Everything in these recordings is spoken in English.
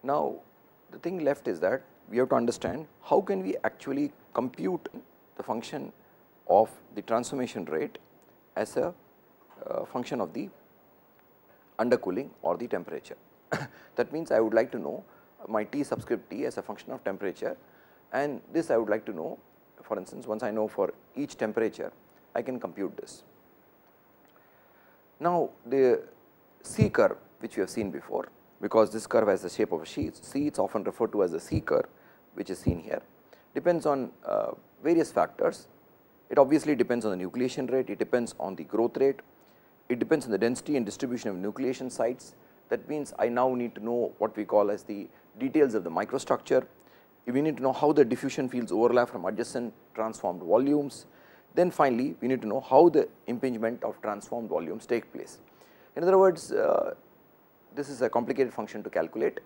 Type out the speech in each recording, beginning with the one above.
Now, the thing left is that we have to understand how can we actually compute the function of the transformation rate as a function of the undercooling or the temperature. That means, I would like to know my T subscript T as a function of temperature, and this I would like to know, for instance, once I know for each temperature, I can compute this. Now, the C curve which we have seen before, because this curve has the shape of a C, it is often referred to as the C curve, which is seen here, depends on various factors. It obviously depends on the nucleation rate, it depends on the growth rate, it depends on the density and distribution of nucleation sites. That means, I now need to know what we call as the details of the microstructure. We need to know how the diffusion fields overlap from adjacent transformed volumes. Then finally, we need to know how the impingement of transformed volumes take place. In other words, this is a complicated function to calculate,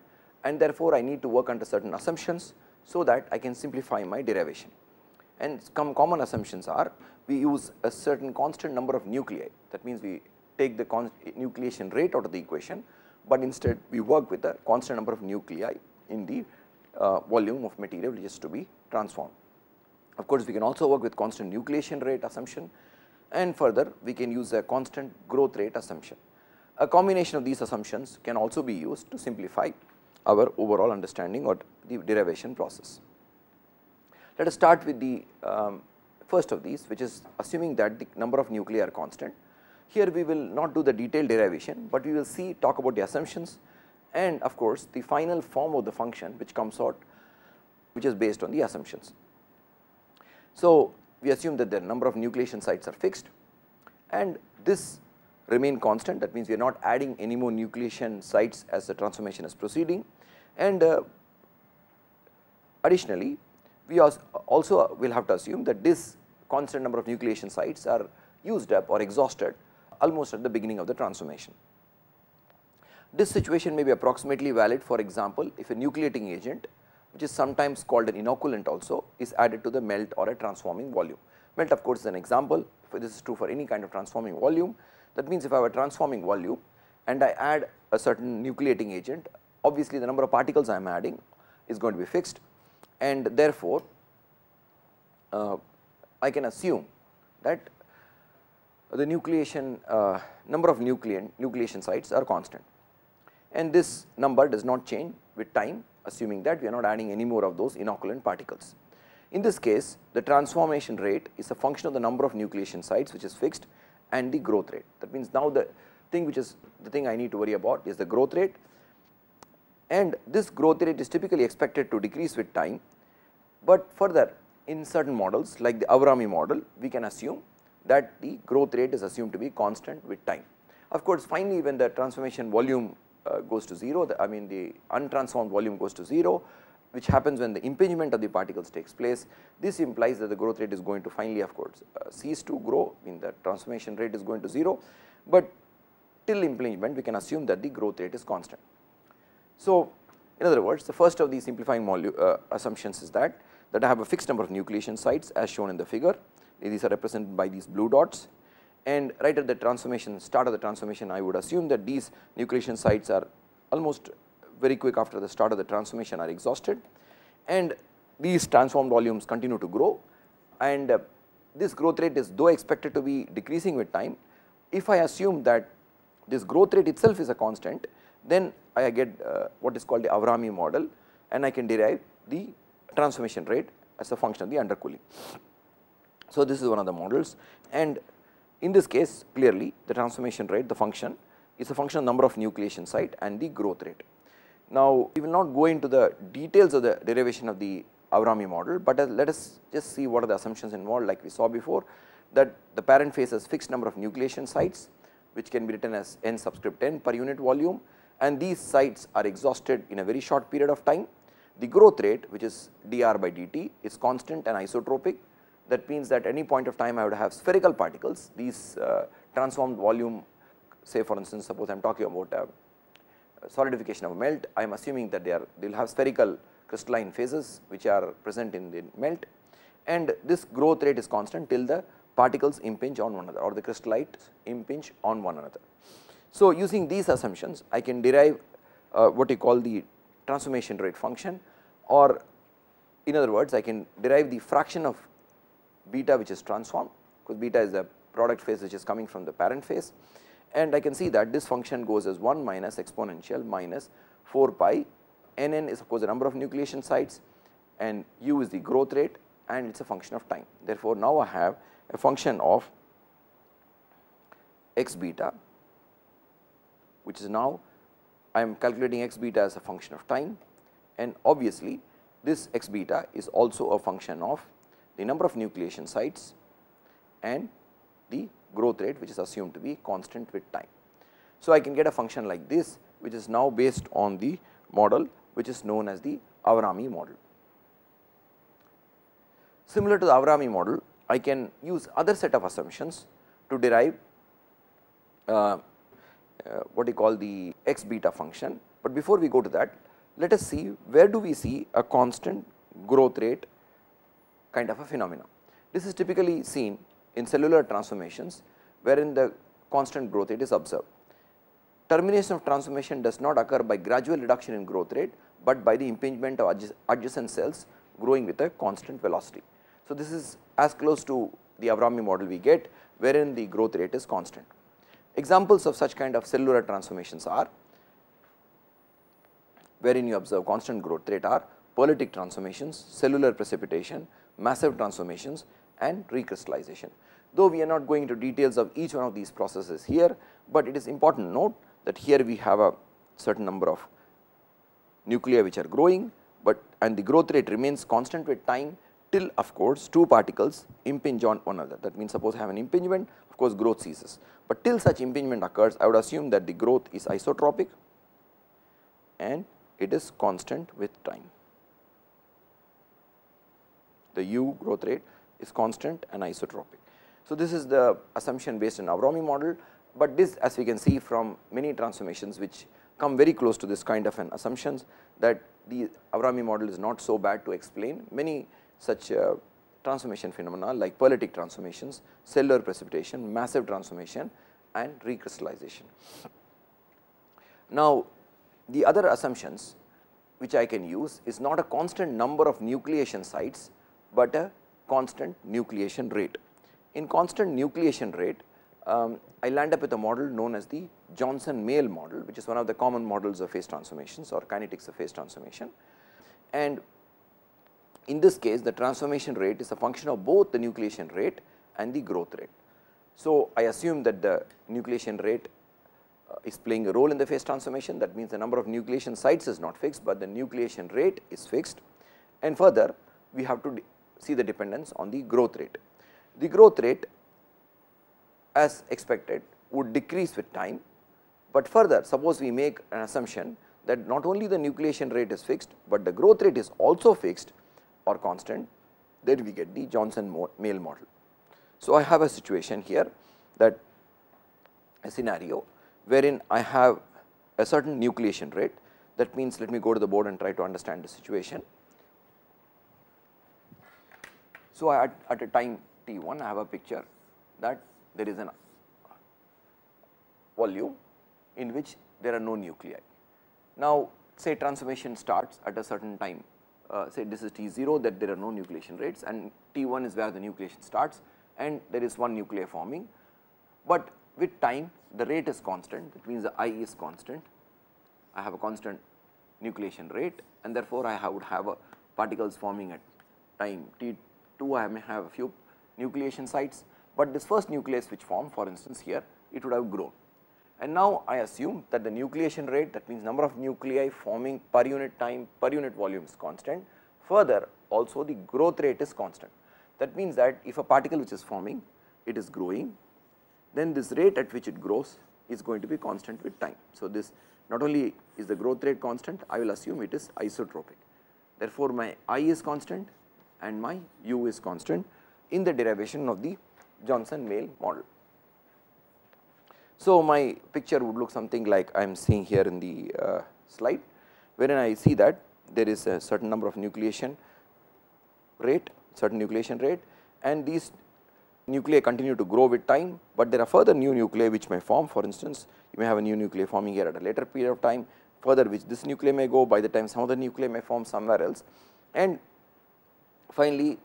and therefore, I need to work under certain assumptions, so that I can simplify my derivation. And some common assumptions are, we use a certain constant number of nuclei. That means, we take the nucleation rate out of the equation, but instead we work with a constant number of nuclei in the volume of material which is to be transformed. Of course, we can also work with constant nucleation rate assumption, and further we can use a constant growth rate assumption. A combination of these assumptions can also be used to simplify our overall understanding or the derivation process. Let us start with the first of these, which is assuming that the number of nuclei are constant. Here we will not do the detailed derivation, but we will talk about the assumptions and of course, the final form of the function which comes out, which is based on the assumptions. So, we assume that the number of nucleation sites are fixed and this remain constant. That means, we are not adding any more nucleation sites as the transformation is proceeding, and additionally we also will have to assume that this constant number of nucleation sites are used up or exhausted almost at the beginning of the transformation. This situation may be approximately valid, for example, if a nucleating agent, which is sometimes called an inoculant also, is added to the melt or a transforming volume. Melt of course is an example, this is true for any kind of transforming volume. That means, if I have a transforming volume and I add a certain nucleating agent, obviously the number of particles I am adding is going to be fixed, and therefore, I can assume that the nucleation number of nucleation sites are constant, and this number does not change with time, assuming that we are not adding any more of those inoculant particles. In this case, the transformation rate is a function of the number of nucleation sites which is fixed and the growth rate. That means, now the thing I need to worry about is the growth rate, and this growth rate is typically expected to decrease with time, but further in certain models like the Avrami model, we can assume that the growth rate is assumed to be constant with time. Of course, finally, when the transformation volume goes to 0, I mean the untransformed volume goes to 0, which happens when the impingement of the particles takes place. This implies that the growth rate is going to finally of course cease to grow, I mean the transformation rate is going to 0, but till impingement we can assume that the growth rate is constant. So, in other words, the first of these simplifying assumptions is that I have a fixed number of nucleation sites as shown in the figure. These are represented by these blue dots, and right at the transformation, start of the transformation, I would assume that these nucleation sites are almost very quick after the start of the transformation are exhausted, and these transformed volumes continue to grow, and this growth rate is though expected to be decreasing with time. If I assume that this growth rate itself is a constant, then I get what is called the Avrami model, and I can derive the transformation rate as a function of the undercooling. So, this is one of the models, and in this case clearly the transformation rate, the function is a function of number of nucleation site and the growth rate. Now, we will not go into the details of the derivation of the Avrami model, but let us just see what are the assumptions involved. Like we saw before, that the parent phase has fixed number of nucleation sites, which can be written as n subscript n per unit volume, and these sites are exhausted in a very short period of time. The growth rate, which is dr by dt, is constant and isotropic. That means that any point of time I would have spherical particles. These transformed volume, say for instance, suppose I am talking about solidification of melt, I am assuming that they will have spherical crystalline phases which are present in the melt, and this growth rate is constant till the particles impinge on one another or the crystallites impinge on one another. So, using these assumptions, I can derive what we call the transformation rate function, or in other words I can derive the fraction of beta which is transformed, because beta is the product phase which is coming from the parent phase, and I can see that this function goes as 1 minus exponential minus 4 pi. Nn is of course the number of nucleation sites, and u is the growth rate, and it is a function of time. Therefore, now I have a function of x beta, which is now I am calculating x beta as a function of time, and obviously this x beta is also a function of the number of nucleation sites and the growth rate, which is assumed to be constant with time. So, I can get a function like this, which is now based on the model which is known as the Avrami model. Similar to the Avrami model, I can use other set of assumptions to derive what you call the x beta function, but before we go to that, let us see where do we see a constant growth rate kind of a phenomena. This is typically seen in cellular transformations, wherein the constant growth rate is observed. Termination of transformation does not occur by gradual reduction in growth rate, but by the impingement of adjacent cells growing with a constant velocity. So, this is as close to the Avrami model we get, wherein the growth rate is constant. Examples of such kind of cellular transformations are, wherein you observe constant growth rate, are polytic transformations, cellular precipitation, massive transformations, and recrystallization. Though we are not going into details of each one of these processes here, but it is important to note that here we have a certain number of nuclei which are growing, but and the growth rate remains constant with time till of course two particles impinge on one another. That means, suppose I have an impingement, of course growth ceases, but till such impingement occurs, I would assume that the growth is isotropic and it is constant with time. The u growth rate is constant and isotropic. So, this is the assumption based on Avrami model, but this, as we can see from many transformations which come very close to this kind of an assumptions, that the Avrami model is not so bad to explain many such transformation phenomena like polytic transformations, cellular precipitation, massive transformation, and recrystallization. Now, the other assumptions which I can use is not a constant number of nucleation sites, but a constant nucleation rate. In constant nucleation rate, I land up with a model known as the Johnson-Mail model, which is one of the common models of phase transformations or kinetics of phase transformation. And in this case, the transformation rate is a function of both the nucleation rate and the growth rate. So, I assume that the nucleation rate is playing a role in the phase transformation. That means, the number of nucleation sites is not fixed, but the nucleation rate is fixed, and further we have to see the dependence on the growth rate. The growth rate, as expected, would decrease with time, but further suppose we make an assumption that not only the nucleation rate is fixed, but the growth rate is also fixed or constant, then we get the Johnson-Mail model. So, I have a situation here, that a scenario wherein I have a certain nucleation rate. That means, let me go to the board and try to understand the situation. So, at a time t1, I have a picture that there is an volume in which there are no nuclei. Now, say transformation starts at a certain time, say this is t0, that there are no nucleation rates, and t1 is where the nucleation starts, and there is one nuclei forming, but with time the rate is constant. That means, the I is constant. I have a constant nucleation rate, and therefore, I would have particles forming at time t2. I may have a few nucleation sites, but this first nucleus which formed, for instance here, it would have grown. And now, I assume that the nucleation rate, that means number of nuclei forming per unit time, per unit volume is constant. Further, also the growth rate is constant. That means, that if a particle which is forming, it is growing, then this rate at which it grows is going to be constant with time. So, this not only is the growth rate constant, I will assume it is isotropic. Therefore, my I is constant and my u is constant in the derivation of the Johnson-Mail model. So, my picture would look something like I am seeing here in the slide, wherein I see that there is a certain number of nucleation rate, and these nuclei continue to grow with time, but there are further new nuclei which may form. For instance, you may have a new nuclei forming here at a later period of time, further which this nuclei may go, by the time some other nuclei may form somewhere else. And finally,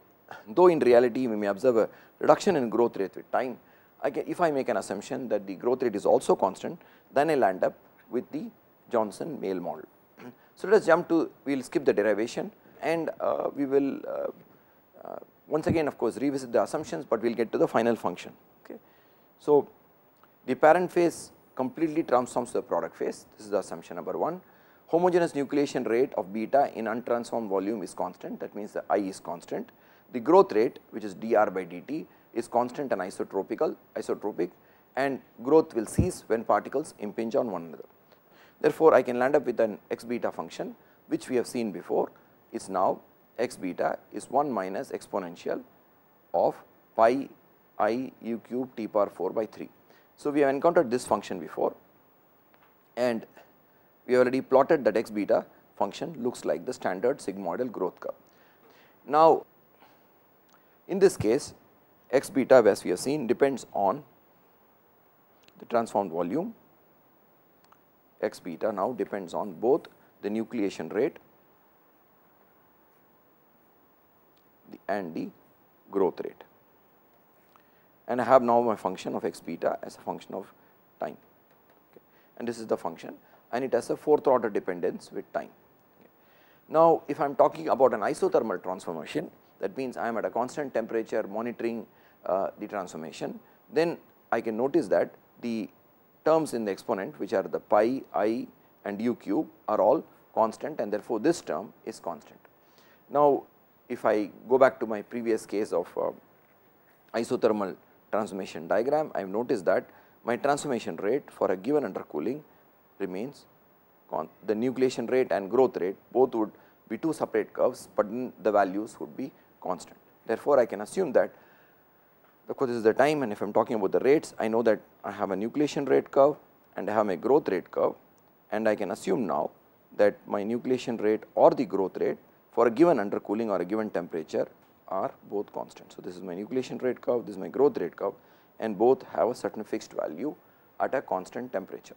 though in reality we may observe a reduction in growth rate with time, if I make an assumption that the growth rate is also constant, then I will end up with the Johnson-Mail model. So, let us jump to, we will skip the derivation, and we will once again of course revisit the assumptions, but we will get to the final function. Okay. So, the parent phase completely transforms to the product phase, this is the assumption number 1. Homogeneous nucleation rate of beta in untransformed volume is constant, that means the I is constant. The growth rate, which is dr by dt, is constant and isotropic, and growth will cease when particles impinge on one another. Therefore, I can land up with an x beta function, which we have seen before, is now x beta is 1 minus exponential of pi I u cube t power 4 by 3. So, we have encountered this function before, and we have already plotted that x beta function looks like the standard sigmoidal growth curve. Now, in this case, x beta, as we have seen, depends on the transformed volume. X beta now depends on both the nucleation rate and the growth rate, and I have now my function of x beta as a function of time, okay. And this is the function, and it has a fourth order dependence with time. Okay. Now, if I am talking about an isothermal transformation, that means I am at a constant temperature monitoring the transformation, then I can notice that the terms in the exponent, which are the pi I and u cube, are all constant, and therefore, this term is constant. Now, if I go back to my previous case of isothermal transformation diagram, I have noticed that my transformation rate for a given undercooling remains the nucleation rate and growth rate both would be two separate curves, but the values would be constant. Therefore, I can assume that, of course, this is the time, and if I am talking about the rates, I know that I have a nucleation rate curve and I have a growth rate curve, and I can assume now that my nucleation rate or the growth rate for a given undercooling or a given temperature are both constant. So, this is my nucleation rate curve, this is my growth rate curve, and both have a certain fixed value at a constant temperature.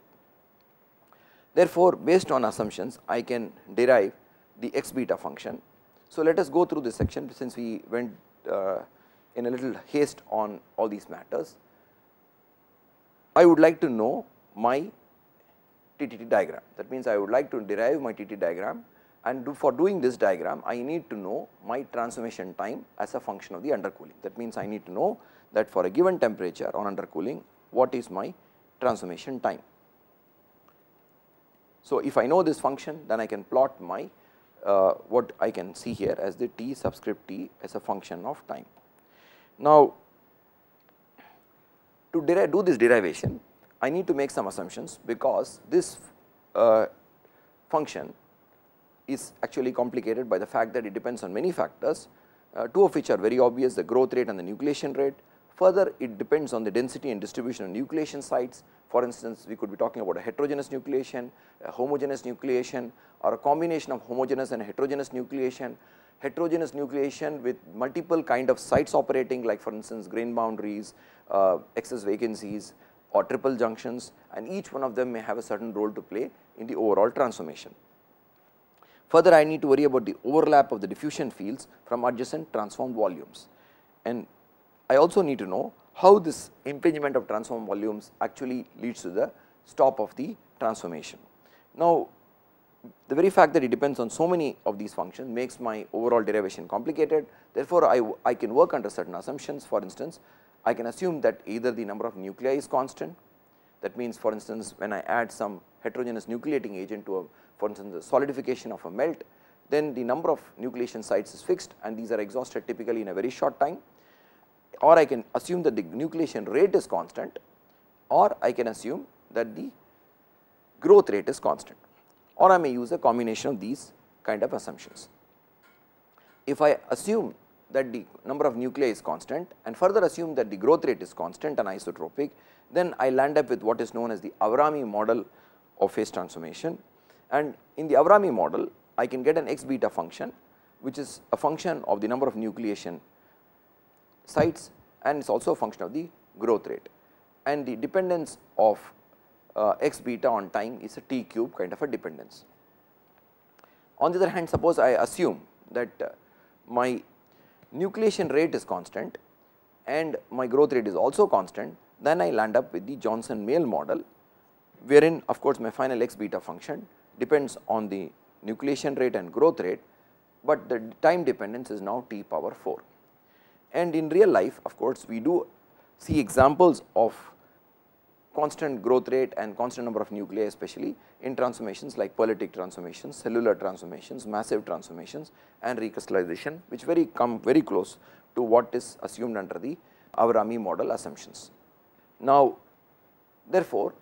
Therefore, based on assumptions, I can derive the x beta function. So, let us go through this section, since we went in a little haste on all these matters. I would like to know my TTT diagram. That means, I would like to derive my TTT diagram, and for doing this diagram, I need to know my transformation time as a function of the undercooling. That means, I need to know that for a given temperature on undercooling, what is my transformation time. So, if I know this function, then I can plot my what I can see here as the t subscript t as a function of time. Now, to do this derivation, I need to make some assumptions, because this function is actually complicated by the fact that it depends on many factors, two of which are very obvious, the growth rate and the nucleation rate. Further, it depends on the density and distribution of nucleation sites. For instance, we could be talking about a heterogeneous nucleation, a homogeneous nucleation, or a combination of homogeneous and heterogeneous nucleation. Heterogeneous nucleation with multiple kind of sites operating, like for instance grain boundaries, excess vacancies, or triple junctions, and each one of them may have a certain role to play in the overall transformation. Further, I need to worry about the overlap of the diffusion fields from adjacent transformed volumes, and I also need to know how this impingement of transformed volumes actually leads to the stop of the transformation. Now, the very fact that it depends on so many of these functions makes my overall derivation complicated. Therefore, I can work under certain assumptions. For instance, I can assume that either the number of nuclei is constant. That means, for instance, when I add some heterogeneous nucleating agent to a, for instance, the solidification of a melt, then the number of nucleation sites is fixed, and these are exhausted typically in a very short time. Or I can assume that the nucleation rate is constant, or I can assume that the growth rate is constant, or I may use a combination of these kind of assumptions. If I assume that the number of nuclei is constant and further assume that the growth rate is constant and isotropic, then I land up with what is known as the Avrami model of phase transformation. And in the Avrami model, I can get an x beta function, which is a function of the number of nucleation sites, and it is also a function of the growth rate. And the dependence of x beta on time is a t cube kind of a dependence. On the other hand, suppose I assume that my nucleation rate is constant and my growth rate is also constant, then I land up with the Johnson-Mail model, wherein of course my final x beta function depends on the nucleation rate and growth rate, but the time dependence is now t power 4. And in real life, of course, we do see examples of constant growth rate and constant number of nuclei, especially in transformations like pearlitic transformations, cellular transformations, massive transformations and recrystallization, which come very close to what is assumed under the Avrami model assumptions. Now, therefore,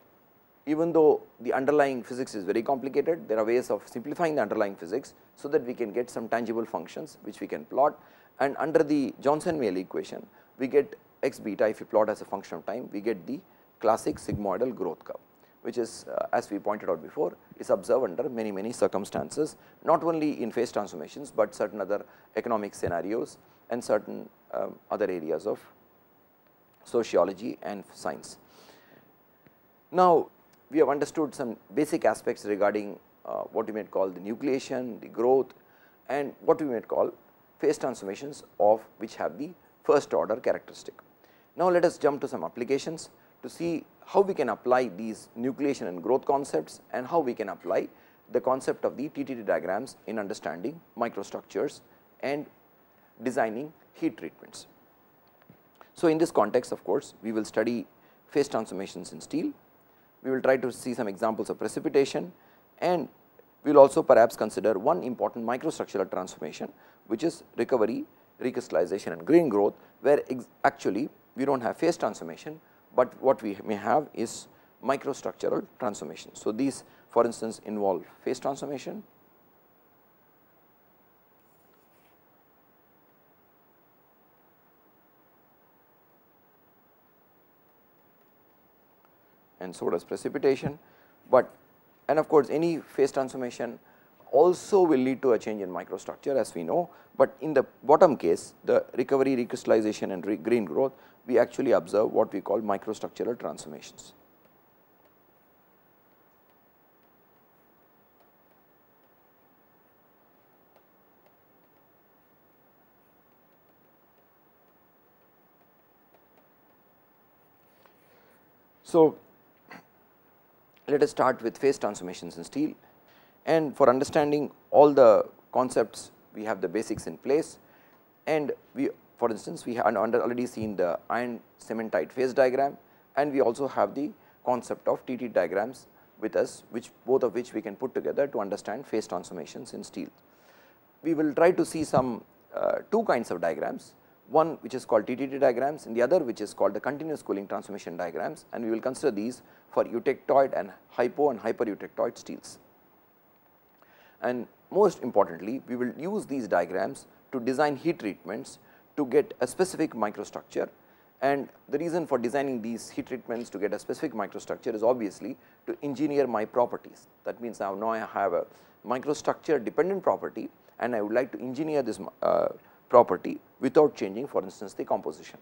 even though the underlying physics is very complicated, there are ways of simplifying the underlying physics, so that we can get some tangible functions which we can plot, and under the Johnson-Mail equation we get x beta. If you plot as a function of time, we get the classic sigmoidal growth curve, which is as we pointed out before, is observed under many circumstances, not only in phase transformations, but certain other economic scenarios and certain other areas of sociology and science. Now, we have understood some basic aspects regarding what we might call the nucleation, the growth, and what we might call phase transformations of which have the first order characteristic. Now, let us jump to some applications to see how we can apply these nucleation and growth concepts, and how we can apply the concept of the TTT diagrams in understanding microstructures and designing heat treatments. So, in this context, of course, we will study phase transformations in steel. We will try to see some examples of precipitation, and we will also perhaps consider one important microstructural transformation, which is recovery, recrystallization and green growth, where actually we do not have phase transformation, but what we may have is microstructural transformation. So, these for instance involve phase transformation, and so does precipitation, but and of course, any phase transformation also will lead to a change in microstructure, as we know, but in the bottom case, the recovery, recrystallization and green growth, we actually observe what we call microstructural transformations. So, let us start with phase transformations in steel, and for understanding all the concepts we have the basics in place, and we for instance we have already seen the iron cementite phase diagram, and we also have the concept of TT diagrams with us, which both of which we can put together to understand phase transformations in steel. We will try to see some two kinds of diagrams, one which is called TTT diagrams and the other which is called the continuous cooling transformation diagrams, and we will consider these for eutectoid and hypo and hyper eutectoid steels. And most importantly, we will use these diagrams to design heat treatments to get a specific microstructure, and the reason for designing these heat treatments to get a specific microstructure is obviously to engineer my properties. That means now I have a microstructure dependent property, and I would like to engineer this property without changing, for instance, the composition.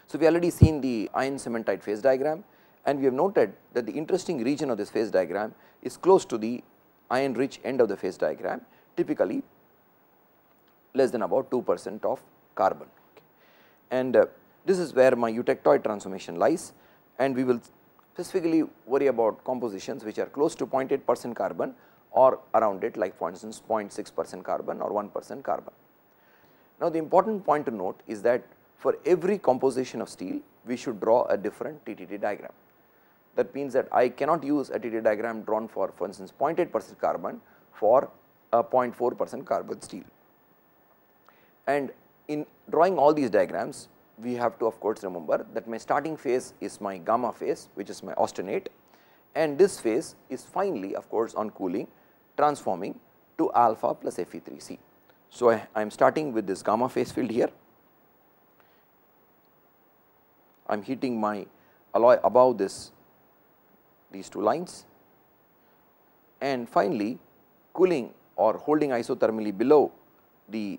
So, we already seen the iron cementite phase diagram, and we have noted that the interesting region of this phase diagram is close to the iron rich end of the phase diagram, typically less than about 2% of carbon. Okay. And this is where my eutectoid transformation lies, and we will specifically worry about compositions which are close to 0.8% carbon or around it, like for instance 0.6% carbon or 1% carbon. Now, the important point to note is that for every composition of steel, we should draw a different TTT diagram. That means that I cannot use a TTT diagram drawn for instance 0.8% carbon for a 0.4% carbon steel. And in drawing all these diagrams, we have to of course remember that my starting phase is my gamma phase, which is my austenate, and this phase is finally of course on cooling transforming to alpha plus Fe3C. So, I am starting with this gamma phase field here, I am heating my alloy above these two lines, and finally cooling or holding isothermally below the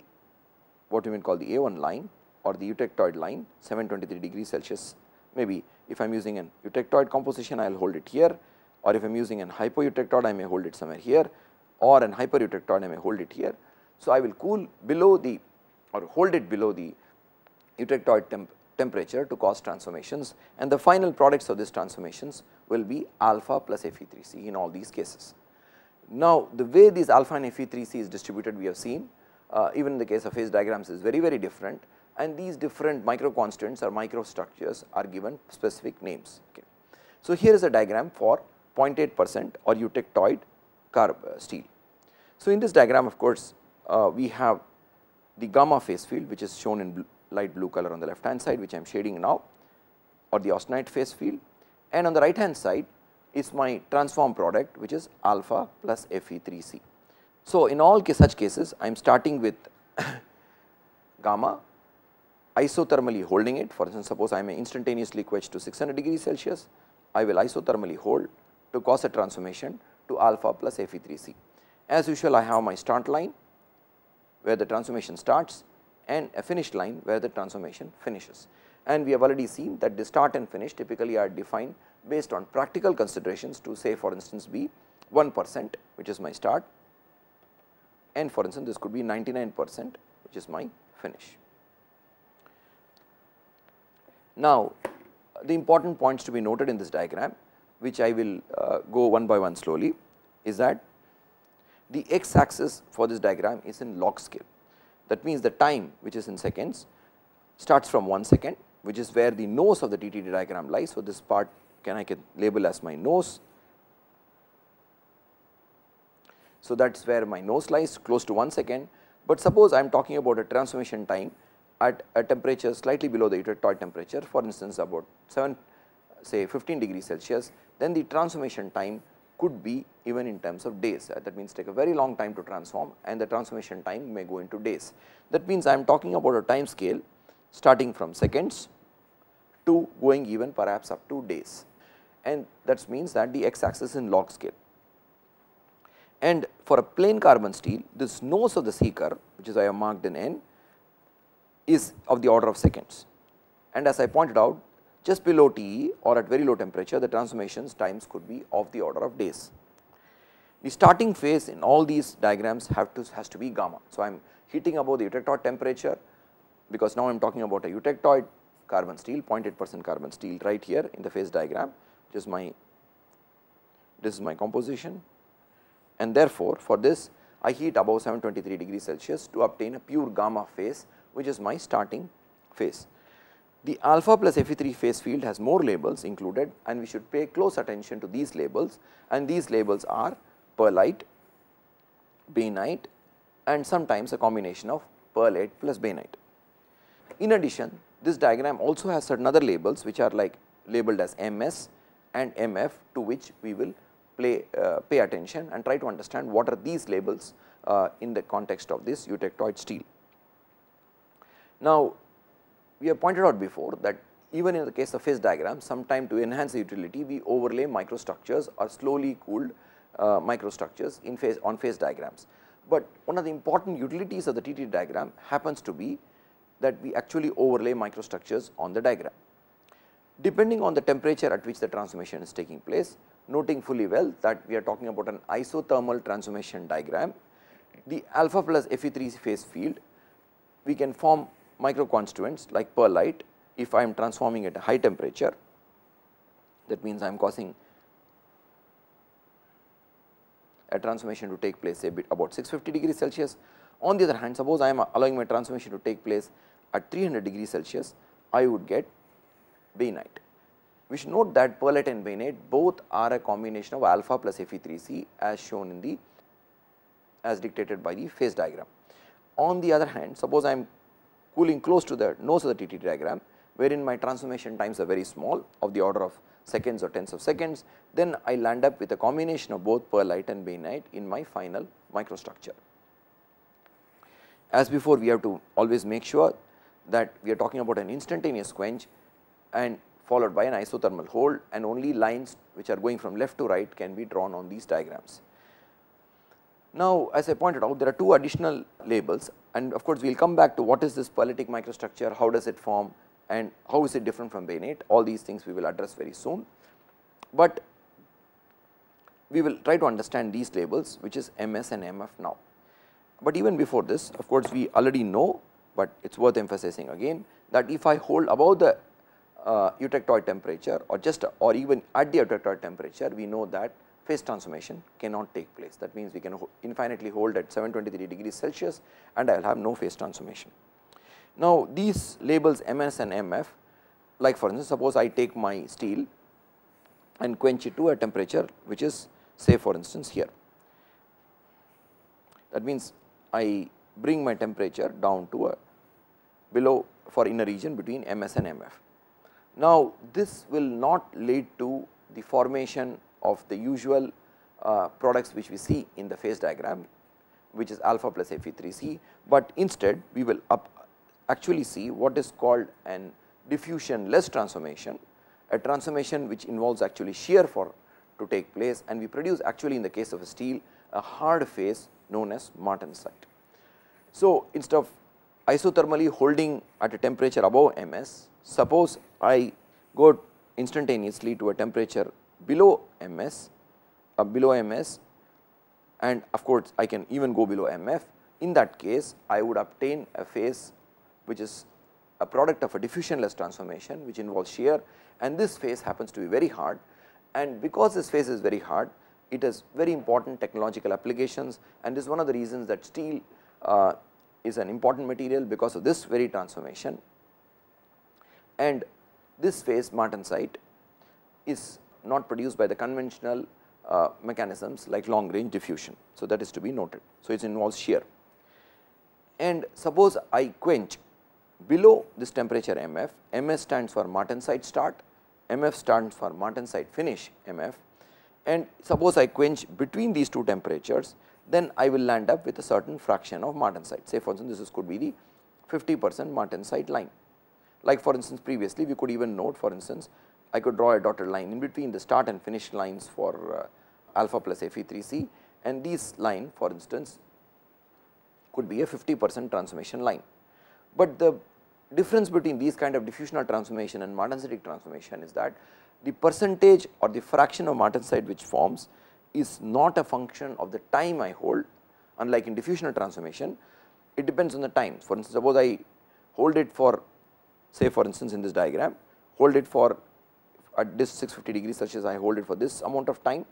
what we may call the A1 line or the eutectoid line 723 degrees Celsius maybe if I am using an eutectoid composition, I will hold it here, or if I am using an hypo-eutectoid, I may hold it somewhere here, or an hyper-eutectoid, I may hold it here. So, I will cool below the or hold it below the eutectoid temperature to cause transformations, and the final products of these transformations will be alpha plus Fe3C in all these cases. Now, the way these alpha and Fe3C is distributed, we have seen even in the case of phase diagrams is very, very different, and these different micro constants or microstructures are given specific names. Okay. So, here is a diagram for 0.8% or eutectoid steel. So, in this diagram, of course, we have the gamma phase field, which is shown in light blue color on the left hand side, which I am shading now, or the austenite phase field, and on the right hand side is my transform product, which is alpha plus Fe3C. So, in all such cases, I am starting with gamma, isothermally holding it. For instance, suppose I may instantaneously quench to 600 degrees Celsius, I will isothermally hold to cause a transformation to alpha plus Fe3C. As usual, I have my start line where the transformation starts and a finish line where the transformation finishes. And we have already seen that the start and finish typically are defined based on practical considerations to say, for instance, be 1%, which is my start, and for instance, this could be 99%, which is my finish. Now, the important points to be noted in this diagram, which I will go one by one slowly, is that the x axis for this diagram is in log scale. That means the time, which is in seconds, starts from 1 second, which is where the nose of the TTD diagram lies. So, this part I can label as my nose. So, that is where my nose lies, close to 1 second, but suppose I am talking about a transformation time at a temperature slightly below the eutectoid temperature, for instance about 15 degrees Celsius, then the transformation time could be even in terms of days. That means take a very long time to transform, and the transformation time may go into days. That means I am talking about a time scale starting from seconds to going even perhaps up to days, and that means that the x axis is in log scale. And for a plain carbon steel, this nose of the C curve, which is I have marked in N, is of the order of seconds, and as I pointed out, just below TE or at very low temperature, the transformations times could be of the order of days. The starting phase in all these diagrams has to be gamma. So, I am heating above the eutectoid temperature, because now I am talking about a eutectoid carbon steel, 0.8% carbon steel right here in the phase diagram, which is this is my composition, and therefore, for this I heat above 723 degrees Celsius to obtain a pure gamma phase, which is my starting phase. The alpha plus Fe3 phase field has more labels included, and we should pay close attention to these labels, and these labels are pearlite, bainite, and sometimes a combination of pearlite plus bainite. In addition, this diagram also has certain other labels which are like labeled as MS and MF, to which we will pay attention and try to understand what are these labels in the context of this eutectoid steel. Now, we have pointed out before that even in the case of phase diagram, sometime to enhance the utility, we overlay microstructures or slowly cooled microstructures on phase diagrams. But one of the important utilities of the TTD diagram happens to be that we actually overlay microstructures on the diagram. Depending on the temperature at which the transformation is taking place, noting fully well that we are talking about an isothermal transformation diagram, the alpha plus Fe3 phase field, we can form micro constituents like pearlite if I am transforming at a high temperature. That means I am causing a transformation to take place about 650 degrees Celsius. On the other hand, suppose I am allowing my transformation to take place at 300 degrees Celsius, I would get bainite. We should note that pearlite and bainite both are a combination of alpha plus Fe3C as shown in as dictated by the phase diagram. On the other hand, suppose I am cooling close to the nose of the TTD diagram, wherein my transformation times are very small, of the order of seconds or tens of seconds, then I land up with a combination of both pearlite and bainite in my final microstructure. As before, we have to always make sure that we are talking about an instantaneous quench and followed by an isothermal hold, and only lines which are going from left to right can be drawn on these diagrams. Now, as I pointed out, there are two additional labels, and of course, we will come back to what is this pearlitic microstructure, how does it form, and how is it different from bainite, all these things we will address very soon. But we will try to understand these labels, which is MS and MF now. But even before this, of course, we already know, but it is worth emphasizing again, that if I hold above the eutectoid temperature or just or even at the eutectoid temperature, we know that phase transformation cannot take place. That means we can infinitely hold at 723 degrees Celsius and I will have no phase transformation. Now, these labels MS and MF, like for instance, suppose I take my steel and quench it to a temperature which is, say for instance, here. That means I bring my temperature down to a below for in a region between MS and MF. Now, this will not lead to the formation of the usual products which we see in the phase diagram, which is alpha plus Fe3C, but instead we will actually see what is called an diffusion less transformation, a transformation which involves actually shear to take place, and we produce actually in the case of a steel a hard phase known as martensite. So, instead of isothermally holding at a temperature above MS, suppose I go instantaneously to a temperature below MS, and of course, I can even go below MF. In that case, I would obtain a phase which is a product of a diffusionless transformation which involves shear, and this phase happens to be very hard, and because this phase is very hard, it has very important technological applications, and this is one of the reasons that steel is an important material because of this very transformation. And this phase martensite is not produced by the conventional mechanisms like long range diffusion. So, that is to be noted. So, it involves shear, and suppose I quench below this temperature MF, MS stands for martensite start, MF stands for martensite finish MF, and suppose I quench between these two temperatures, then I will land up with a certain fraction of martensite. Say for instance, this could be the 50% martensite line. Like for instance, previously we could even note, for instance, I could draw a dotted line in between the start and finish lines for alpha plus Fe3C, and this line for instance could be a 50% transformation line. But the difference between these kind of diffusional transformation and martensitic transformation is that the percentage or the fraction of martensite which forms is not a function of the time I hold, unlike in diffusional transformation, it depends on the time. For instance, suppose I hold it for, say for instance in this diagram, hold it for at this 650 degrees Celsius, I hold it for this amount of time,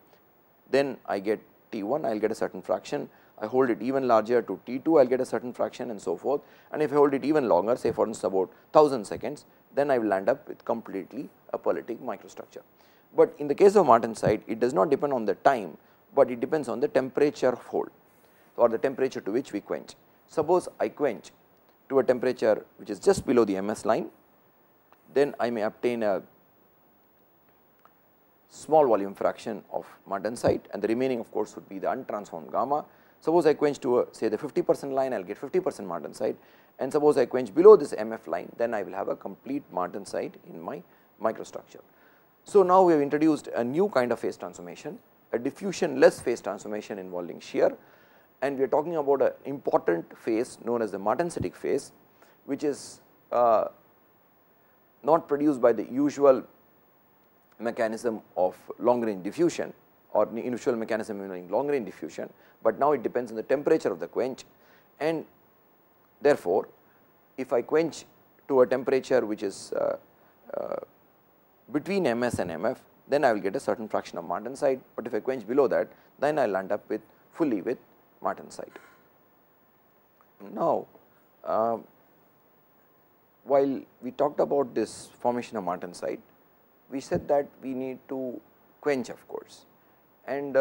then I get T1, I will get a certain fraction. I hold it even larger to T2, I will get a certain fraction and so forth, and if I hold it even longer, say for instance about 1000 seconds, then I will land up with completely a pearlitic microstructure. But in the case of martensite, it does not depend on the time, but it depends on the temperature of hold or the temperature to which we quench. Suppose I quench to a temperature which is just below the MS line, then I may obtain a small volume fraction of martensite, and the remaining of course would be the untransformed gamma. Suppose I quench to say the 50% line, I will get 50% martensite, and suppose I quench below this MF line, then I will have a complete martensite in my microstructure. So, now we have introduced a new kind of phase transformation, a diffusion less phase transformation involving shear, and we are talking about an important phase known as the martensitic phase, which is not produced by the usual mechanism of long range diffusion or the usual mechanism involving long range diffusion, but now it depends on the temperature of the quench, and therefore, if I quench to a temperature which is between MS and MF, then I will get a certain fraction of martensite, but if I quench below that, then I will end up with fully with martensite. Now, while we talked about this formation of martensite, we said that we need to quench of course, and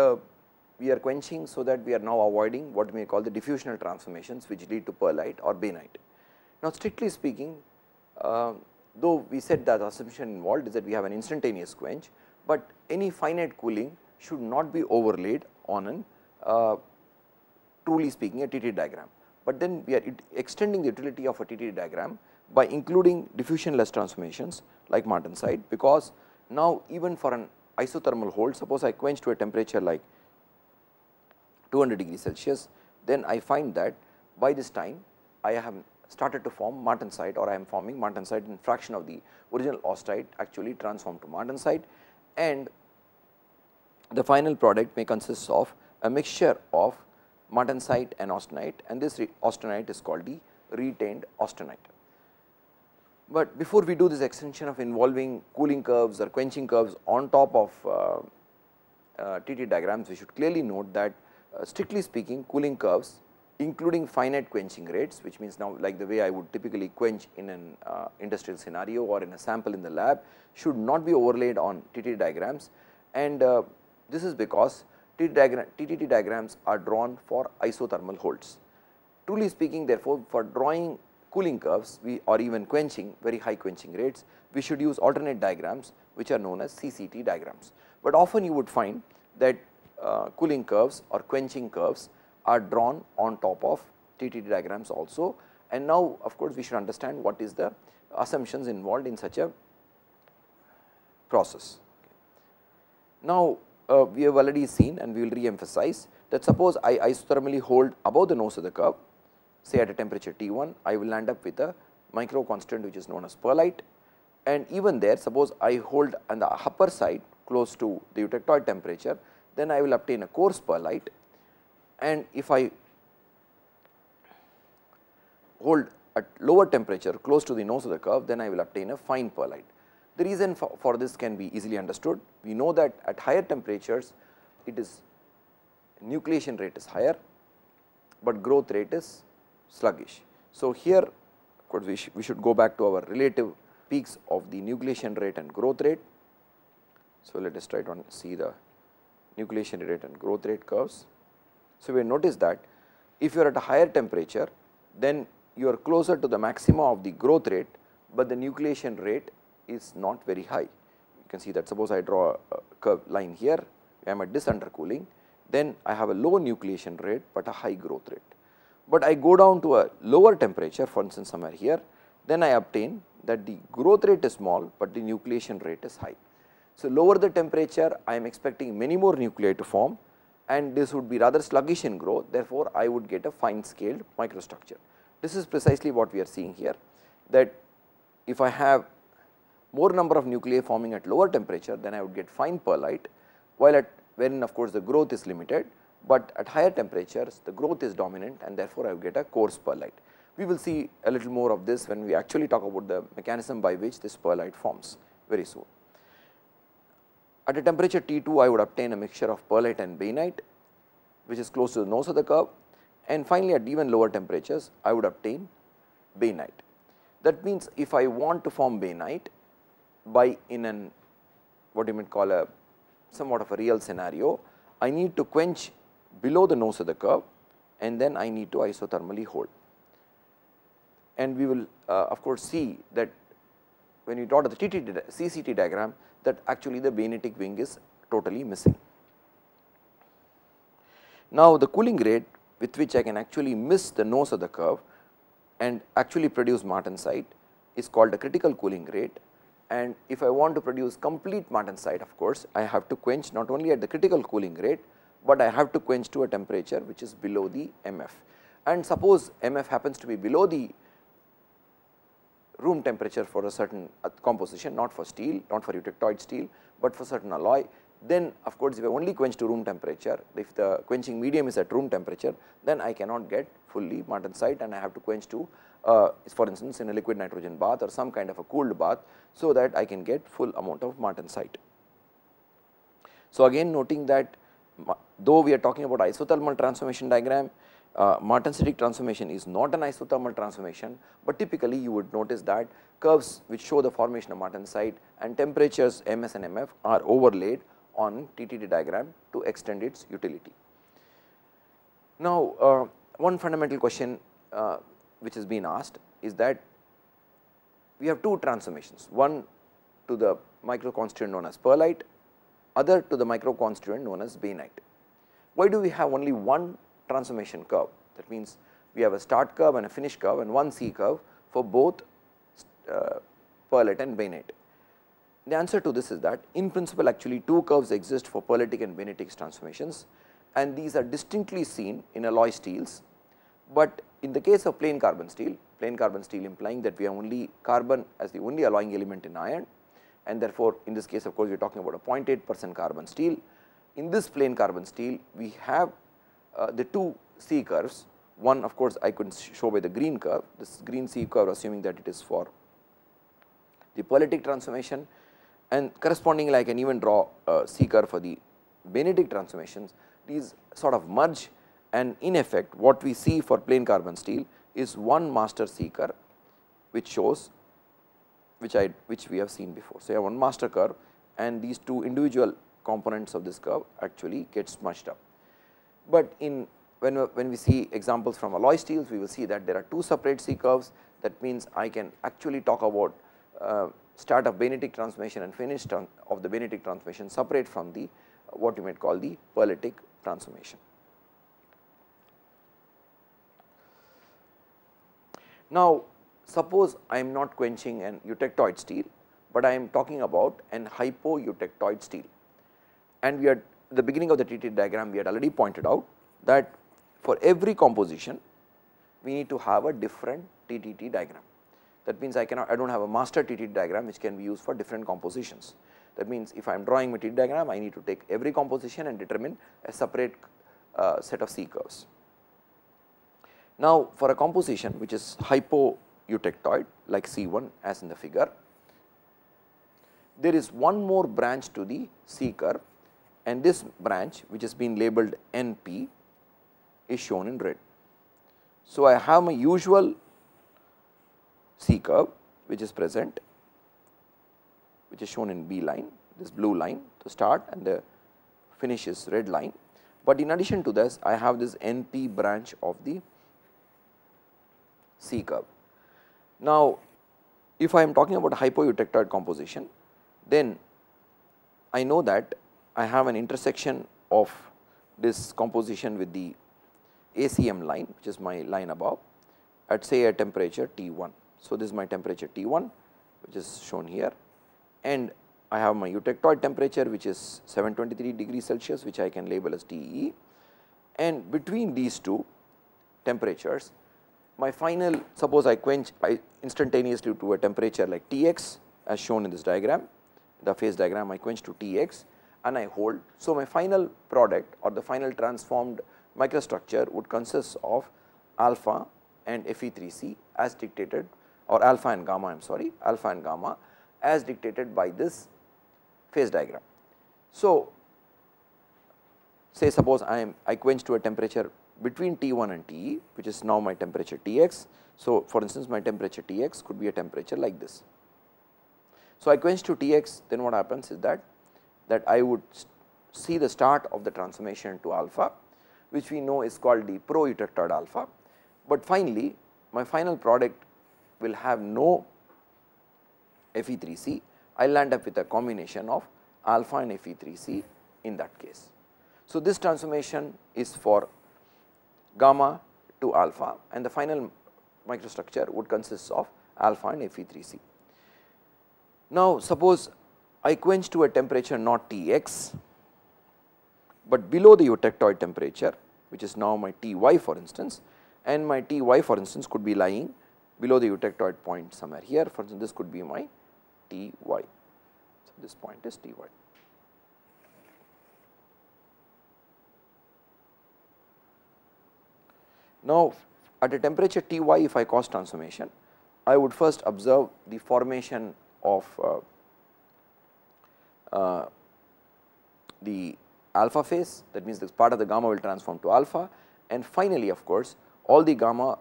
we are quenching so that we are now avoiding what we may call the diffusional transformations which lead to pearlite or bainite. Now, strictly speaking, though we said that the assumption involved is that we have an instantaneous quench, but any finite cooling should not be overlaid on an truly speaking a TT diagram, but then we are extending the utility of a TT diagram by including diffusionless transformations like martensite, because now even for an isothermal hold, suppose I quench to a temperature like 200 degrees Celsius, then I find that by this time I have started to form martensite, or I am forming martensite in fraction of the original austenite actually transformed to martensite, and the final product may consist of a mixture of martensite and austenite, and this austenite is called the retained austenite. But before we do this extension of involving cooling curves or quenching curves on top of TT diagrams, we should clearly note that strictly speaking, cooling curves including finite quenching rates, which means now like the way I would typically quench in an industrial scenario or in a sample in the lab, should not be overlaid on TT diagrams, and this is because TTT diagrams are drawn for isothermal holds. Truly speaking, therefore, for drawing cooling curves or even quenching very high quenching rates, we should use alternate diagrams which are known as CCT diagrams. But often you would find that cooling curves or quenching curves are drawn on top of TTT diagrams also, and now of course we should understand what is the assumptions involved in such a process. Now we have already seen, and we will re-emphasize, that suppose I isothermally hold above the nose of the curve, say at a temperature T1, I will end up with a micro constant which is known as perlite, and even there suppose I hold on the upper side close to the eutectoid temperature, then I will obtain a coarse perlite, and if I hold at lower temperature close to the nose of the curve, then I will obtain a fine perlite. The reason for this can be easily understood. We know that at higher temperatures it is nucleation rate is higher, but growth rate is sluggish. So, here of course we should go back to our relative peaks of the nucleation rate and growth rate. So, let us try to see the nucleation rate and growth rate curves. So, we notice that if you are at a higher temperature, then you are closer to the maxima of the growth rate, but the nucleation rate is not very high. You can see that suppose I draw a curve line here, I am at this undercooling, then I have a low nucleation rate, but a high growth rate. But I go down to a lower temperature, for instance somewhere here, then I obtain that the growth rate is small, but the nucleation rate is high. So, lower the temperature, I am expecting many more nuclei to form, and this would be rather sluggish in growth, therefore, I would get a fine scaled microstructure. This is precisely what we are seeing here, that if I have more number of nuclei forming at lower temperature, then I would get fine perlite, while at wherein of course the growth is limited, but at higher temperatures the growth is dominant, and therefore I would get a coarse perlite. We will see a little more of this when we actually talk about the mechanism by which this perlite forms very soon. At a temperature T2, I would obtain a mixture of perlite and bainite, which is close to the nose of the curve, and finally at even lower temperatures I would obtain bainite. That means, if I want to form bainite by in an what you might call a somewhat of a real scenario, I need to quench below the nose of the curve, and then I need to isothermally hold. And we will of course see that when you draw the CCT diagram, that actually the bainitic wing is totally missing. Now, the cooling rate with which I can actually miss the nose of the curve and actually produce martensite is called a critical cooling rate, and if I want to produce complete martensite, of course, I have to quench not only at the critical cooling rate, but I have to quench to a temperature which is below the MF. And suppose MF happens to be below the room temperature for a certain composition, not for steel, not for eutectoid steel, but for certain alloy, then of course, if I only quench to room temperature, if the quenching medium is at room temperature, then I cannot get fully martensite, and I have to quench to for instance in a liquid nitrogen bath or some kind of a cooled bath, so that I can get full amount of martensite. So, again noting that though we are talking about isothermal transformation diagram, martensitic transformation is not an isothermal transformation, but typically you would notice that curves which show the formation of martensite and temperatures Ms and Mf are overlaid on TTT diagram to extend its utility. Now, one fundamental question which has been asked is that we have two transformations, one to the micro constituent known as perlite, other to the micro constituent known as bainite. Why do we have only one transformation curve? That means, we have a start curve and a finish curve and one C curve for both perlite and bainite. The answer to this is that in principle actually two curves exist for perlitic and bainitic transformations, and these are distinctly seen in alloy steels, but in the case of plain carbon steel, plain carbon steel, implying that we have only carbon as the only alloying element in iron, and therefore, in this case of course, we are talking about a 0.8% carbon steel. In this plain carbon steel, we have the two C curves. One of course, I could show by the green curve, this green C curve assuming that it is for the Politic transformation, and correspondingly I can even draw a C curve for the Benedict transformations. These sort of merge, and in effect what we see for plain carbon steel is one master C curve, which shows which we have seen before. So, you have one master curve, and these two individual components of this curve actually get smushed up. But in when we see examples from alloy steels, we will see that there are two separate C curves. That means I can actually talk about start of Benedict transformation and finish of the Benedict transformation separate from the what you might call the Politic transformation. Now, suppose I am not quenching an eutectoid steel, but I am talking about an hypo-eutectoid steel, and we had at the beginning of the TTT diagram we had already pointed out that for every composition we need to have a different TTT diagram. That means I do not have a master TTT diagram which can be used for different compositions. That means if I am drawing my TTT diagram, I need to take every composition and determine a separate set of C curves. Now, for a composition which is hypo-eutectoid like C1 as in the figure, there is one more branch to the C curve, and this branch which has been labeled NP is shown in red. So, I have my usual C curve which is present, which is shown in B line, this blue line to start, and the finish is red line. But in addition to this, I have this NP branch of the C curve. Now, if I am talking about a hypo-eutectoid composition, then I know that I have an intersection of this composition with the ACM line, which is my line above, at say a temperature T1. So, this is my temperature T1, which is shown here, and I have my eutectoid temperature which is 723 degrees Celsius, which I can label as TE, and between these two temperatures, my final, suppose I quench instantaneously to a temperature like Tx as shown in this diagram, the phase diagram, I quench to Tx and I hold. So, my final product or the final transformed microstructure would consist of alpha and Fe3C as dictated, or alpha and gamma, I am sorry, alpha and gamma as dictated by this phase diagram. So, say suppose I quench to a temperature between T1 and TE, which is now my temperature Tx. So, for instance, my temperature Tx could be a temperature like this. So, I quench to Tx, then what happens is that I would see the start of the transformation to alpha, which we know is called the pro-eutectoid alpha, but finally, my final product will have no Fe3C. I will end up with a combination of alpha and Fe3C in that case. So, this transformation is for gamma to alpha, and the final microstructure would consist of alpha and Fe3C. Now, suppose I quench to a temperature not Tx, but below the eutectoid temperature, which is now my Ty for instance, and my Ty for instance could be lying below the eutectoid point somewhere here. For instance, this could be my Ty. So, this point is Ty. Now, at a temperature Ty, if I cause transformation, I would first observe the formation of the alpha phase, that means this part of the gamma will transform to alpha, and finally, of course, all the gamma,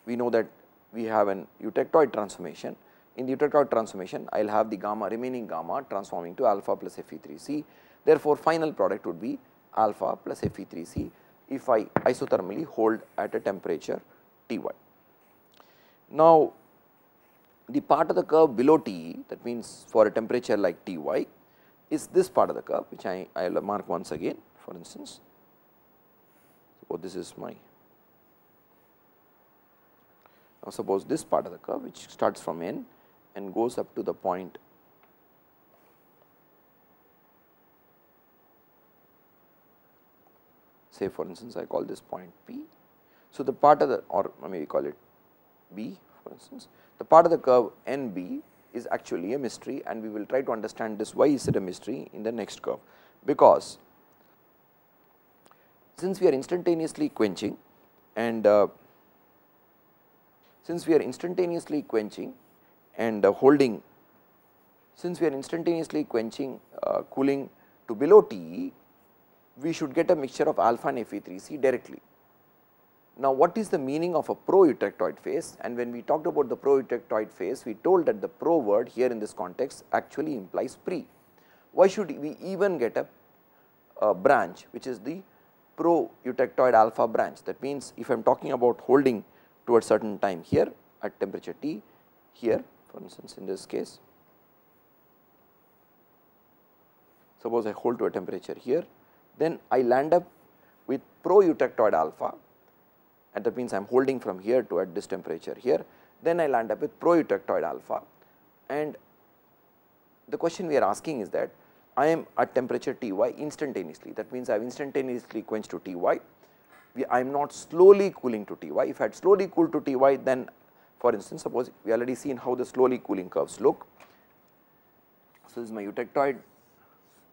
we know that we have an eutectoid transformation. In the eutectoid transformation, I will have the gamma remaining gamma transforming to alpha plus Fe3C. Therefore, final product would be alpha plus Fe3C if I isothermally hold at a temperature Ty. Now, the part of the curve below Te, that means for a temperature like Ty, is this part of the curve, which I will mark once again. For instance, suppose this is my, now suppose this part of the curve which starts from N and goes up to the point say, for instance, I call this point P. So, the part of the, or maybe call it B for instance, the part of the curve NB is actually a mystery, and we will try to understand this why is it a mystery in the next curve, because since we are instantaneously quenching and since we are instantaneously quenching and holding, since we are instantaneously quenching cooling to below TE, we should get a mixture of alpha and Fe3C directly. Now, what is the meaning of a pro-eutectoid phase? And when we talked about the pro-eutectoid phase, we told that the pro word here in this context actually implies pre. Why should we even get a branch which is the pro-eutectoid alpha branch? That means, if I am talking about holding to a certain time here at temperature T, here for instance in this case, suppose I hold to a temperature here, then I land up with pro-eutectoid alpha, and that means I am holding from here to at this temperature here, then I land up with pro-eutectoid alpha. And the question we are asking is that I am at temperature Ty instantaneously, that means I have instantaneously quenched to Ty, I am not slowly cooling to Ty. If I had slowly cooled to Ty, then for instance, suppose we already seen how the slowly cooling curves look. So, this is my eutectoid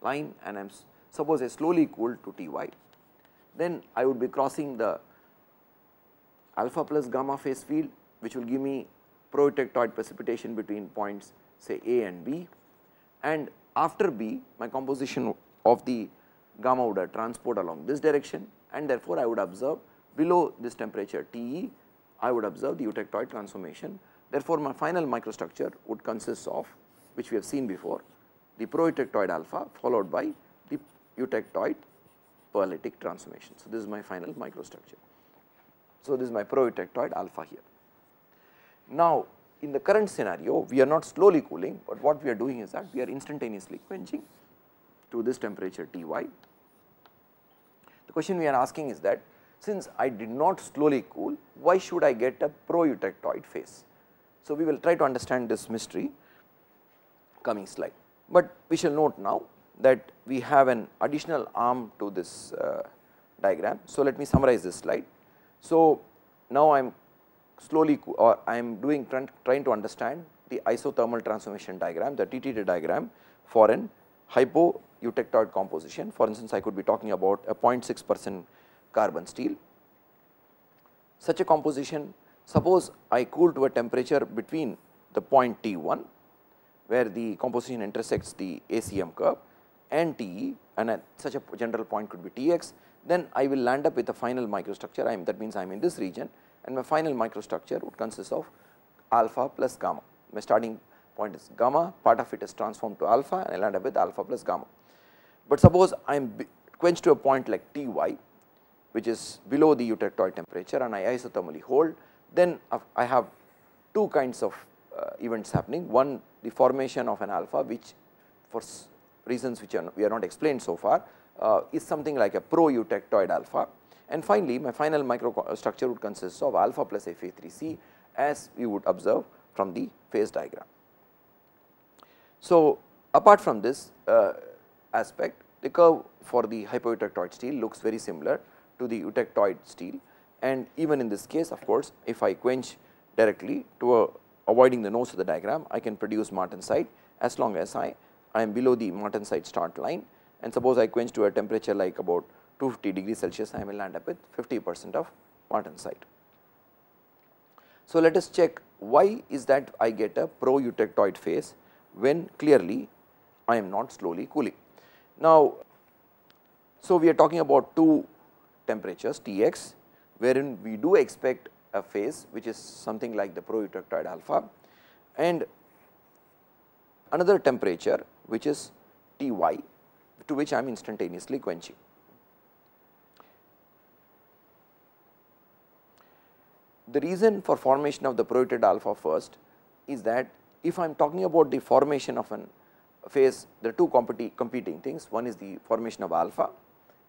line, and I am suppose I slowly cooled to Ty, then I would be crossing the alpha plus gamma phase field, which will give me pro-eutectoid precipitation between points say A and B, and after B my composition of the gamma would have transport along this direction, and therefore, I would observe below this temperature TE, I would observe the Eutectoid transformation. Therefore, my final microstructure would consist of, which we have seen before, the pro-eutectoid alpha followed by the Eutectoid pearlitic transformation. So, this is my final microstructure. So, this is my pro-eutectoid alpha here. Now, in the current scenario, we are not slowly cooling, but what we are doing is that we are instantaneously quenching to this temperature Ty. The question we are asking is that since I did not slowly cool, why should I get a pro-eutectoid phase? So, we will try to understand this mystery coming slide, but we shall note now that we have an additional arm to this diagram. So, let me summarize this slide. So, now I am slowly or I am doing trying to understand the isothermal transformation diagram, the TTT diagram for an hypo-eutectoid composition. For instance, I could be talking about a 0.6% carbon steel. Such a composition, suppose I cool to a temperature between the point T1, where the composition intersects the ACM curve, and TE, and at such a general point could be Tx, then I will land up with a final microstructure. That means I am in this region, and my final microstructure would consist of alpha plus gamma. My starting point is gamma, part of it is transformed to alpha, and I land up with alpha plus gamma. But suppose I am quenched to a point like Ty, which is below the eutectoid temperature, and I isothermally hold, then I have two kinds of events happening. One, the formation of an alpha, which for reasons which we are not explained so far, is something like a pro-eutectoid alpha, and finally, my final microstructure would consist of alpha plus Fe3C, as we would observe from the phase diagram. So, apart from this aspect, the curve for the hypo-eutectoid steel looks very similar to the eutectoid steel, and even in this case, of course, if I quench directly to avoiding the nose of the diagram, I can produce martensite as long as I am below the martensite start line, and suppose I quench to a temperature like about 250 degrees Celsius, I will land up with 50% of martensite. So, let us check why is that I get a pro-eutectoid phase when clearly I am not slowly cooling. Now, so we are talking about two temperatures Tx, wherein we do expect a phase which is something like the pro-eutectoid alpha, and another temperature which is Ty, to which I am instantaneously quenching. The reason for formation of the pro-eutectoid alpha first is that if I am talking about the formation of an phase, there are two competing things. One is the formation of alpha,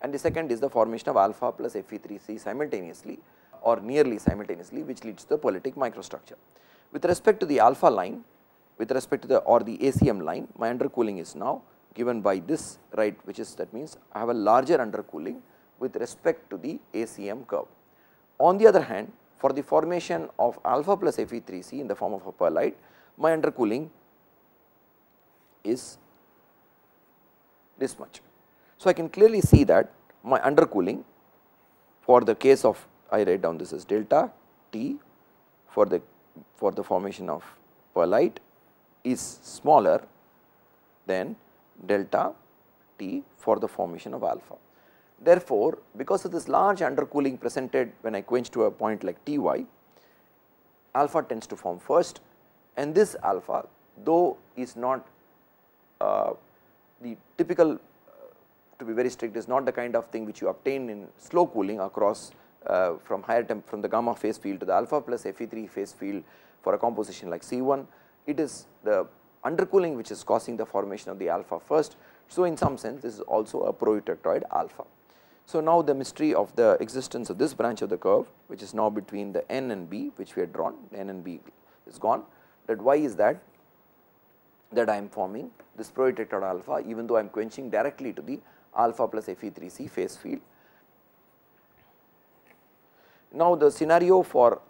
and the second is the formation of alpha plus Fe3C simultaneously or nearly simultaneously, which leads to the pearlitic microstructure. With respect to the alpha line, with respect to the ACM line, my undercooling is now given by this, right, which is, that means I have a larger undercooling with respect to the ACM curve. On the other hand, for the formation of alpha plus Fe3C in the form of a perlite, my undercooling is this much. So, I can clearly see that my undercooling for the case of, I write down this as delta T for the formation of perlite is smaller than delta T for the formation of alpha. Therefore, because of this large undercooling presented when I quench to a point like Ty, alpha tends to form first, and this alpha, though is not the typical, to be very strict, is not the kind of thing which you obtain in slow cooling across from from the gamma phase field to the alpha plus Fe3 phase field for a composition like C1. It is the undercooling which is causing the formation of the alpha first. So, in some sense this is also a pro-eutectoid alpha. So, now the mystery of the existence of this branch of the curve, which is now between the N and B, which we had drawn, N and B is gone, that why is that I am forming this pro-eutectoid alpha even though I am quenching directly to the alpha plus Fe3C phase field. Now, the scenario for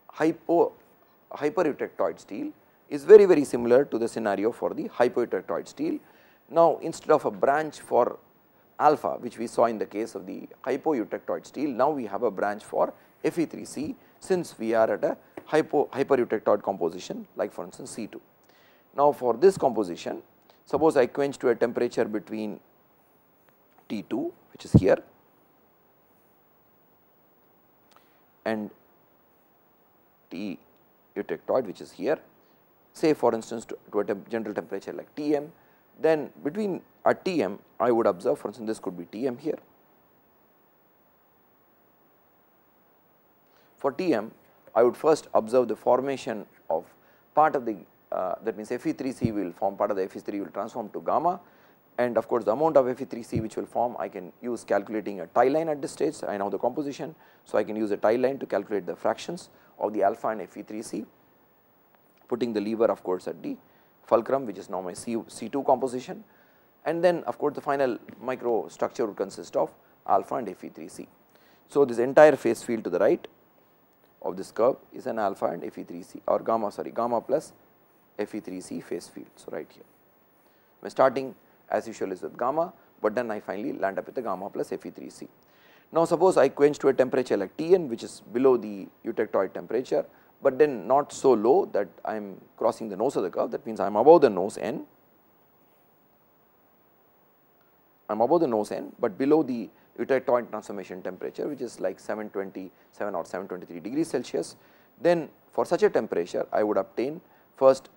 hyper-eutectoid steel is very similar to the scenario for the hypo-eutectoid steel. Now, instead of a branch for alpha which we saw in the case of the hypo-eutectoid steel, now we have a branch for Fe3C since we are at a hyper-eutectoid composition like for instance C2. Now, for this composition, suppose I quench to a temperature between T2 which is here and T eutectoid which is here, say for instance to a general temperature like Tm, then between at Tm I would observe, for instance this could be Tm here. For Tm I would first observe the formation of part of the that means Fe3C will form part of the Fe3 will transform to gamma, and of course the amount of Fe3C which will form I can use calculating a tie line at this stage. I know the composition, so I can use a tie line to calculate the fractions of the alpha and Fe3C, putting the lever of course at the fulcrum which is now my C2 composition, and then of course the final microstructure would consist of alpha and Fe3C. So, this entire phase field to the right of this curve is an alpha and Fe3C or gamma plus Fe3C phase field. So, right here my starting as usual is with gamma, but then I finally land up with the gamma plus Fe3C. Now, suppose I quench to a temperature like Tn which is below the eutectoid temperature, but then not so low that I am crossing the nose of the curve, that means I am above the nose N, but below the Eutectoid transformation temperature which is like 727 or 723 degrees Celsius. Then for such a temperature I would obtain first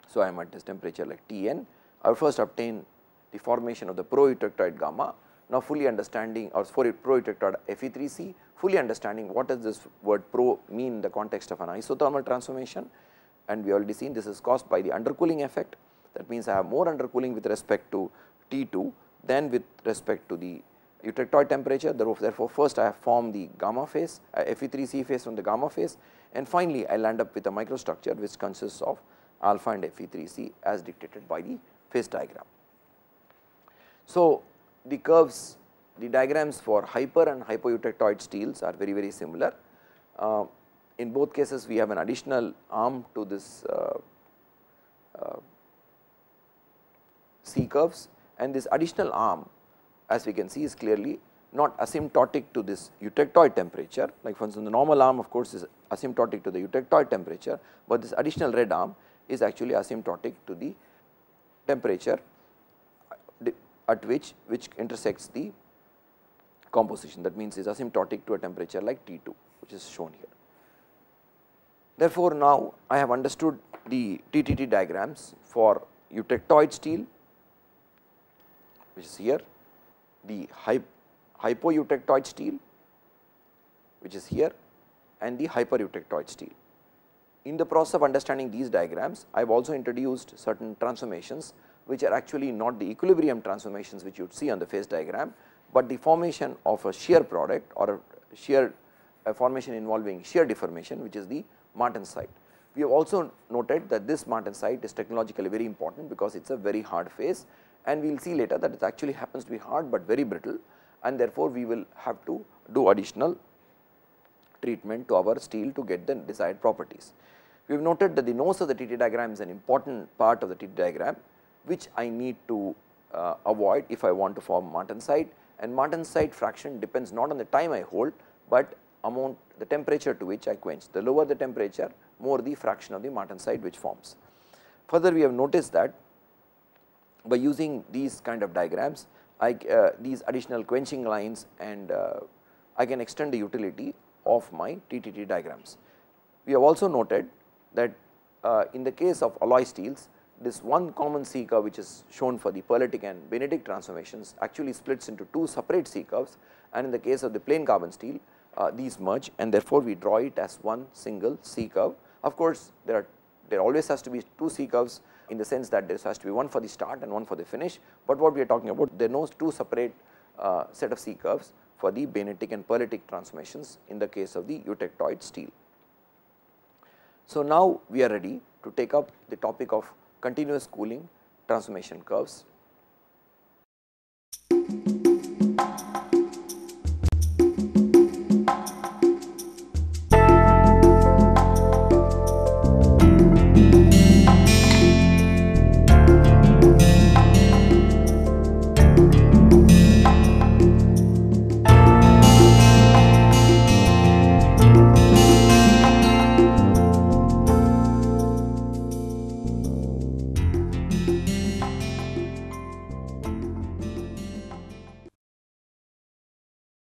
so I am at this temperature like Tn, I would first obtain the formation of the pro-eutectoid gamma. Now, fully understanding or for pro-eutectoid Fe3C, fully understanding what does this word pro mean in the context of an isothermal transformation, and we already seen this is caused by the undercooling effect. That means I have more undercooling with respect to T2 than with respect to the eutectoid temperature. Therefore, first I have formed the gamma phase, Fe3C phase from the gamma phase, and finally I land up with a microstructure which consists of alpha and Fe3C as dictated by the phase diagram. So, the curves, the diagrams for hyper and hypoeutectoid steels are very similar. In both cases we have an additional arm to this C curves, and this additional arm as we can see is clearly not asymptotic to this eutectoid temperature. Like for instance, the normal arm of course is asymptotic to the eutectoid temperature, but this additional red arm is actually asymptotic to the temperature at which intersects the composition. That means is asymptotic to a temperature like T2 which is shown here. Therefore, now I have understood the TTT diagrams for eutectoid steel which is here, the hypoeutectoid steel which is here, and the hypereutectoid steel. In the process of understanding these diagrams, I have also introduced certain transformations which are actually not the equilibrium transformations which you would see on the phase diagram, but the formation of a shear product or a formation involving shear deformation which is the martensite. We have also noted that this martensite is technologically very important because it is a very hard phase, and we will see later that it actually happens to be hard but very brittle, and therefore we will have to do additional treatment to our steel to get the desired properties. We have noted that the nose of the TT diagram is an important part of the TT diagram, which I need to avoid if I want to form martensite, and martensite fraction depends not on the time I hold, but amount the temperature to which I quench. The lower the temperature, more the fraction of the martensite which forms. Further, we have noticed that by using these kind of diagrams, these additional quenching lines, and I can extend the utility of my TTT diagrams. We have also noted that in the case of alloy steels, this one common C curve which is shown for the Perlitic and Benedict transformations actually splits into two separate C curves, and in the case of the plain carbon steel, these merge, and therefore we draw it as one single C curve. Of course, there always has to be two C curves in the sense that there has to be one for the start and one for the finish, but what we are talking about, there are no two separate set of C curves for the Benedict and Perlitic transformations in the case of the Eutectoid steel. So, now we are ready to take up the topic of continuous cooling transformation curves.